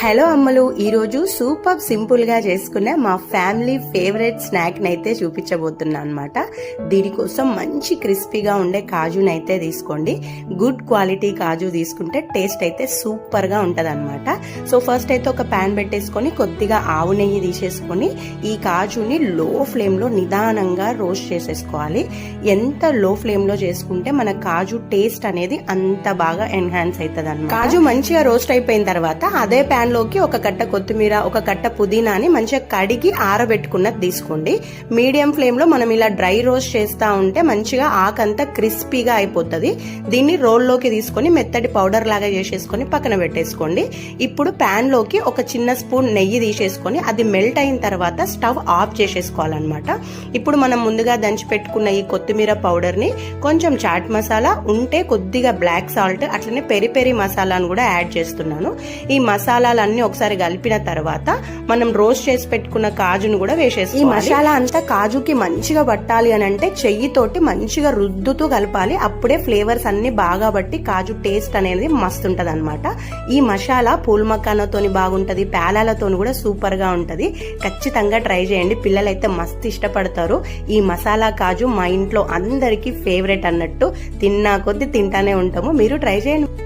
Hello అమ్మలు, ఈరోజు super సింపుల్గా చేసుకునే మా ఫ్యామిలీ ఫేవరెట్ స్నాక్ని అయితే చూపించబోతున్నా అనమాట. దీనికోసం మంచి క్రిస్పీగా ఉండే కాజునైతే తీసుకోండి. గుడ్ క్వాలిటీ కాజు తీసుకుంటే టేస్ట్ అయితే సూపర్గా ఉంటుంది అనమాట. సో ఫస్ట్ అయితే ఒక ప్యాన్ పెట్టేసుకొని కొద్దిగా ఆవు నెయ్యి తీసేసుకొని ఈ కాజుని లో ఫ్లేమ్లో నిదానంగా రోస్ట్ చేసేసుకోవాలి. ఎంత లో ఫ్లేమ్లో చేసుకుంటే మన కాజు టేస్ట్ అనేది అంత బాగా ఎన్హాన్స్ అవుతుంది అనమాట. కాజు మంచిగా రోస్ట్ అయిపోయిన తర్వాత అదే ప్యాన్ లోకి ఒక కట్ట కొత్తిమీర, ఒక కట్ట పుదీనాని మంచిగా కడిగి ఆరబెట్టుకున్నది తీసుకోండి. మీడియం ఫ్లేమ్ లో మనం ఇలా డ్రై రోస్ట్ చేస్తా ఉంటే మంచిగా ఆకంతా క్రిస్పీగా అయిపోతుంది. దీన్ని రోల్లోకి తీసుకొని మెత్తటి పౌడర్ లాగా చేసేసుకొని పక్కన పెట్టేసుకోండి. ఇప్పుడు ప్యాన్ లోకి ఒక చిన్న స్పూన్ నెయ్యి తీసేసుకొని అది మెల్ట్ అయిన తర్వాత స్టవ్ ఆఫ్ చేసేసుకోవాలన్నమాట. ఇప్పుడు మనం ముందుగా దంచి పెట్టుకున్న ఈ కొత్తిమీర పౌడర్ ని, కొంచెం చాట్ మసాలా ఉంటే కొద్దిగా బ్లాక్ సాల్ట్, అట్లనే పెరి పెరి మసాలాను కూడా యాడ్ చేస్తున్నాను. ఈ మసాలాలన్నీ ఒకసారి కలిపిన తర్వాత మనం రోస్ట్ చేసి పెట్టుకున్న కాజును కూడా వేసేసి ఈ మసాలా అంతా కాజుకి మంచిగా పట్టాలి అని అంటే చెయ్యితోటి మంచిగా రుద్దుతూ కలపాలి. అప్పుడే ఫ్లేవర్స్ అన్ని బాగా బట్టి కాజు టేస్ట్ అనేది మస్తు ఉంటది అనమాట. ఈ మసాలా పూల్ మక్కానతోని బాగుంటది, పేలాలతోని కూడా సూపర్ గా ఉంటది. ఖచ్చితంగా ట్రై చేయండి, పిల్లలైతే మస్తు ఇష్టపడతారు. ఈ మసాలా కాజు మా ఇంట్లో అందరికీ ఫేవరెట్ అన్నట్టు, తిన్నా కొద్ది తింటానే ఉంటాము. మీరు ట్రై చేయండి.